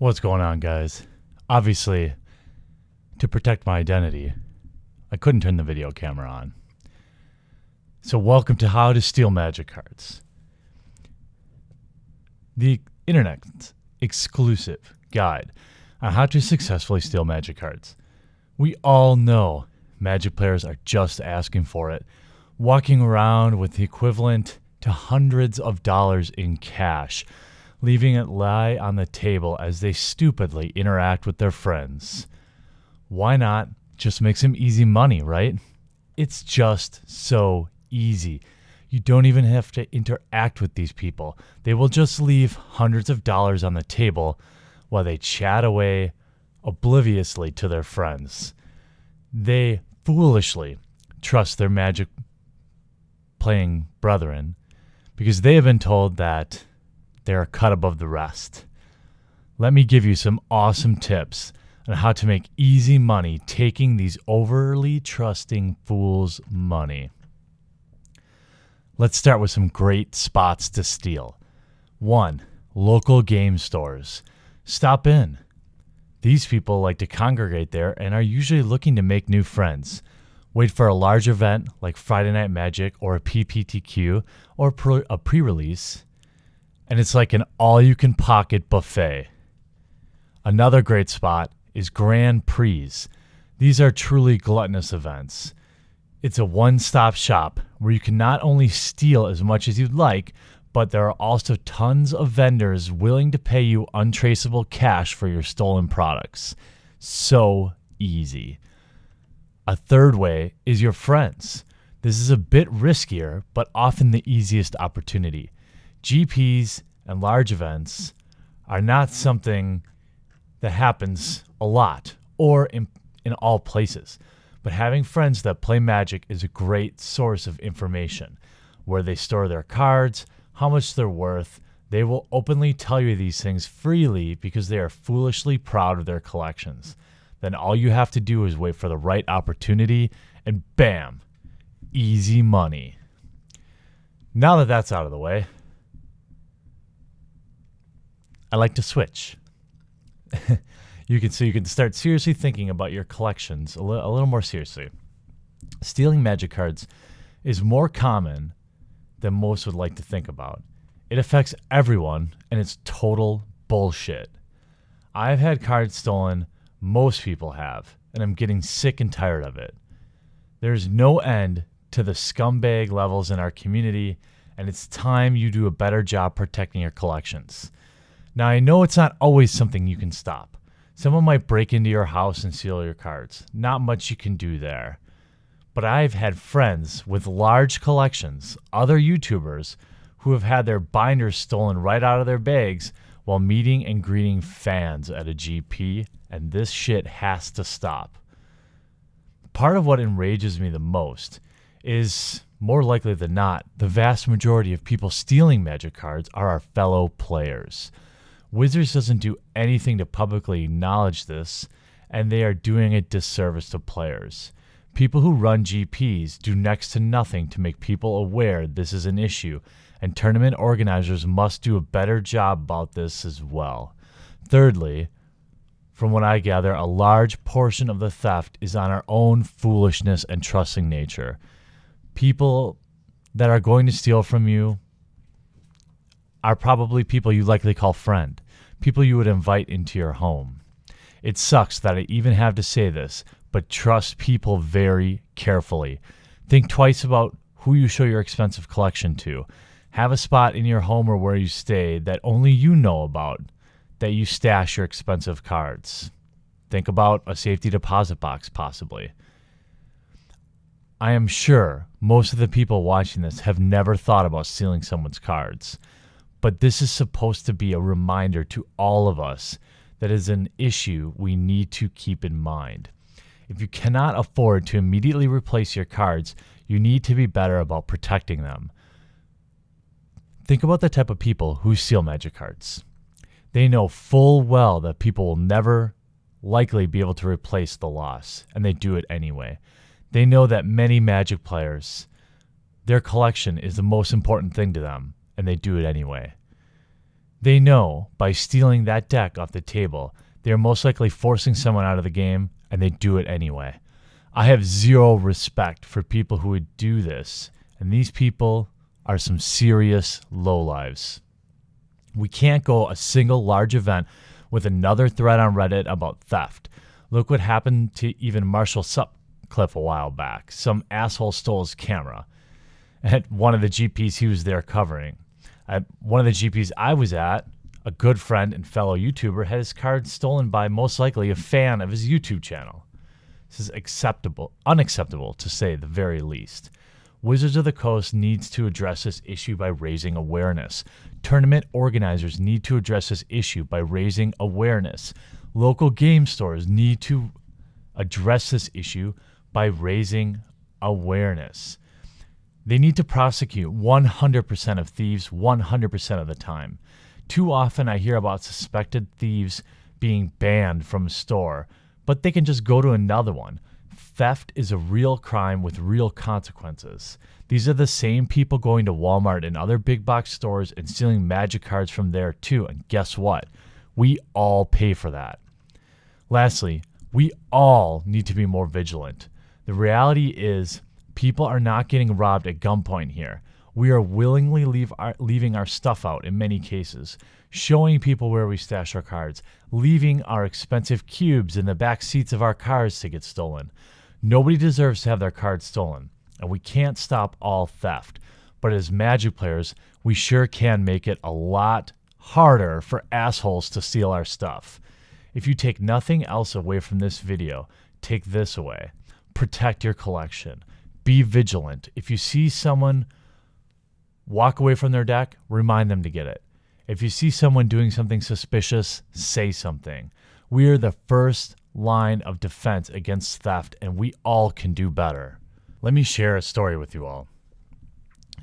What's going on, guys? Obviously, to protect my identity, I couldn't turn the video camera on. So welcome to How to Steal Magic Cards, the internet's exclusive guide on how to successfully steal Magic cards. We all know Magic players are just asking for it, walking around with the equivalent to hundreds of dollars in cash, leaving it lie on the table as they stupidly interact with their friends. Why not just make some easy money, right? It's just so easy. You don't even have to interact with these people. They will just leave hundreds of dollars on the table while they chat away obliviously to their friends. They foolishly trust their Magic playing brethren because they have been told that they're cut above the rest. Let me give you some awesome tips on how to make easy money taking these overly trusting fools' money. Let's start with some great spots to steal. 1. Local game stores. Stop in. These people like to congregate there and are usually looking to make new friends. Wait for a large event like Friday Night Magic or a PPTQ or a pre-release, and it's like an all-you-can-pocket buffet. Another great spot is Grand Prix. These are truly gluttonous events. It's a one-stop shop where you can not only steal as much as you'd like, but there are also tons of vendors willing to pay you untraceable cash for your stolen products. So easy. A third way is your friends. This is a bit riskier, but often the easiest opportunity. GPs and large events are not something that happens a lot or in all places, but having friends that play Magic is a great source of information. Where they store their cards, how much they're worth. They will openly tell you these things freely because they are foolishly proud of their collections. Then all you have to do is wait for the right opportunity and bam, easy money. Now that that's out of the way, I like to switch. You can start seriously thinking about your collections a little more seriously. Stealing Magic cards is more common than most would like to think about. It affects everyone, and it's total bullshit. I've had cards stolen, most people have, and I'm getting sick and tired of it. There's no end to the scumbag levels in our community, and it's time you do a better job protecting your collections. Now, I know it's not always something you can stop. Someone might break into your house and steal your cards. Not much you can do there. But I've had friends with large collections, other YouTubers, who have had their binders stolen right out of their bags while meeting and greeting fans at a GP, and this shit has to stop. Part of what enrages me the most is, more likely than not, the vast majority of people stealing Magic cards are our fellow players. Wizards doesn't do anything to publicly acknowledge this, and they are doing a disservice to players. People who run GPs do next to nothing to make people aware this is an issue, and tournament organizers must do a better job about this as well. Thirdly, from what I gather, a large portion of the theft is on our own foolishness and trusting nature. People that are going to steal from you are probably people you likely call friend, people you would invite into your home. It sucks that I even have to say this, but trust people very carefully. Think twice about who you show your expensive collection to. Have a spot in your home or where you stay that only you know about, that you stash your expensive cards. Think about a safety deposit box, possibly. I am sure most of the people watching this have never thought about stealing someone's cards. But this is supposed to be a reminder to all of us that is an issue we need to keep in mind. If you cannot afford to immediately replace your cards, you need to be better about protecting them. Think about the type of people who steal Magic cards. They know full well that people will never likely be able to replace the loss, and they do it anyway. They know that many Magic players, their collection is the most important thing to them, and they do it anyway. They know by stealing that deck off the table, they are most likely forcing someone out of the game, and they do it anyway. I have zero respect for people who would do this, and these people are some serious lowlives. We can't go a single large event with another thread on Reddit about theft. Look what happened to even Marshall Sutcliffe a while back. Some asshole stole his camera at one of the GPs he was there covering. At one of the GPs I was at, a good friend and fellow YouTuber had his card stolen by most likely a fan of his YouTube channel. This is unacceptable to say the very least. Wizards of the Coast needs to address this issue by raising awareness. Tournament organizers need to address this issue by raising awareness. Local game stores need to address this issue by raising awareness. They need to prosecute 100% of thieves 100% of the time. Too often I hear about suspected thieves being banned from a store, but they can just go to another one. Theft is a real crime with real consequences. These are the same people going to Walmart and other big box stores and stealing Magic cards from there too. And guess what? We all pay for that. Lastly, we all need to be more vigilant. The reality is people are not getting robbed at gunpoint here. We are willingly leaving our stuff out in many cases, showing people where we stash our cards, leaving our expensive cubes in the back seats of our cars to get stolen. Nobody deserves to have their cards stolen, and we can't stop all theft. But as Magic players, we sure can make it a lot harder for assholes to steal our stuff. If you take nothing else away from this video, take this away. Protect your collection. Be vigilant. If you see someone walk away from their deck, remind them to get it. If you see someone doing something suspicious, say something. We are the first line of defense against theft, and we all can do better. Let me share a story with you all.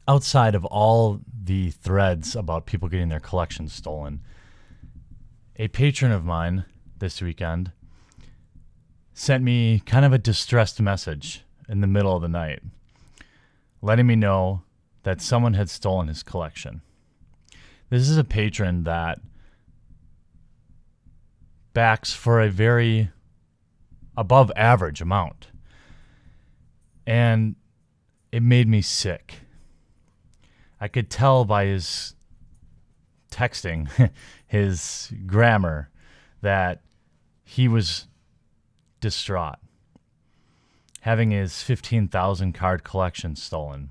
Outside of all the threads about people getting their collections stolen, a patron of mine this weekend sent me kind of a distressed message in the middle of the night, letting me know that someone had stolen his collection. This is a patron that backs for a very above average amount. And it made me sick. I could tell by his texting, his grammar, that he was distraught, having his 15,000 card collection stolen.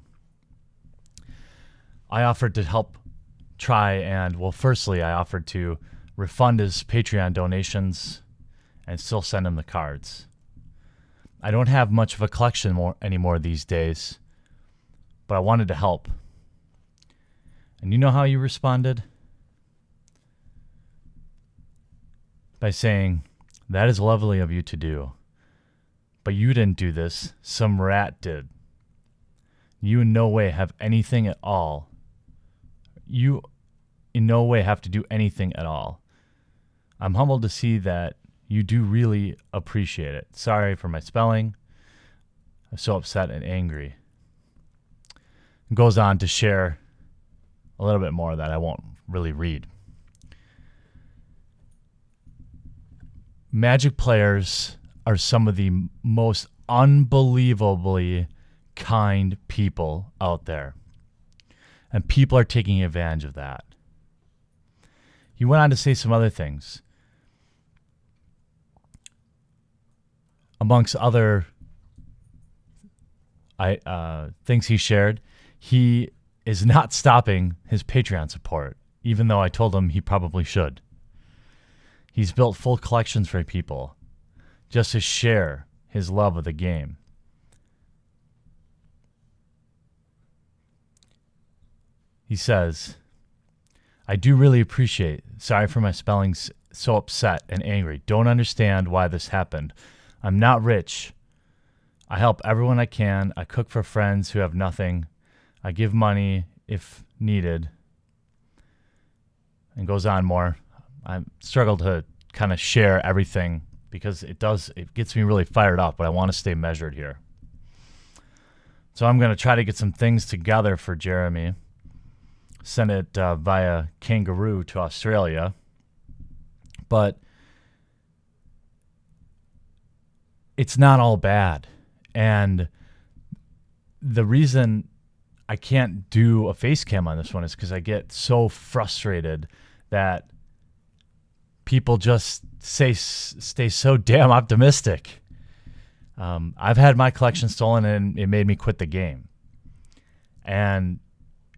I offered to help firstly, I offered to refund his Patreon donations and still send him the cards. I don't have much of a collection anymore these days, but I wanted to help. And you know how you responded? By saying, "That is lovely of you to do, but you didn't do this, some rat did. You in no way have anything at all. You in no way have to do anything at all. I'm humbled to see that you do really appreciate it. Sorry for my spelling. I'm so upset and angry." It goes on to share a little bit more that I won't really read. Magic players are some of the most unbelievably kind people out there. And people are taking advantage of that. He went on to say some other things. Amongst other things he shared, he is not stopping his Patreon support, even though I told him he probably should. He's built full collections for people just to share his love of the game. He says, "I do really appreciate. Sorry for my spelling's so upset and angry. Don't understand why this happened. I'm not rich. I help everyone I can. I cook for friends who have nothing. I give money if needed." And goes on more. I struggle to kind of share everything because it gets me really fired up, but I want to stay measured here. So I'm going to try to get some things together for Jeremy sent it via kangaroo to Australia. But it's not all bad. And the reason I can't do a face cam on this one is because I get so frustrated that people just stay so damn optimistic. I've had my collection stolen and it made me quit the game. And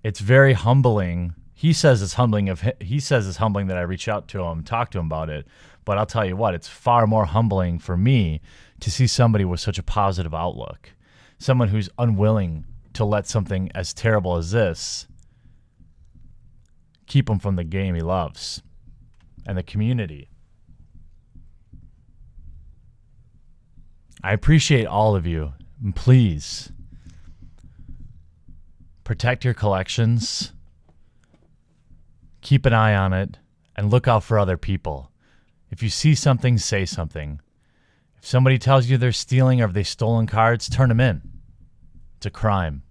it's very humbling. He says it's humbling that I reach out to him, talk to him about it. But I'll tell you what, it's far more humbling for me to see somebody with such a positive outlook. Someone who's unwilling to let something as terrible as this keep him from the game he loves and the community. I appreciate all of you. And please protect your collections, keep an eye on it, and look out for other people. If you see something, say something. If somebody tells you they're stealing or if they've stolen cards, turn them in. It's a crime.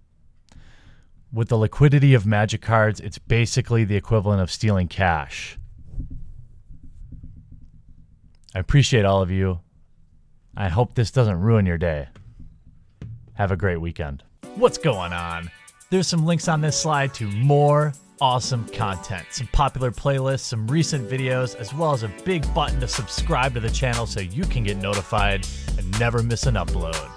With the liquidity of Magic cards, it's basically the equivalent of stealing cash. I appreciate all of you. I hope this doesn't ruin your day. Have a great weekend. What's going on? There's some links on this slide to more awesome content, some popular playlists, some recent videos, as well as a big button to subscribe to the channel so you can get notified and never miss an upload.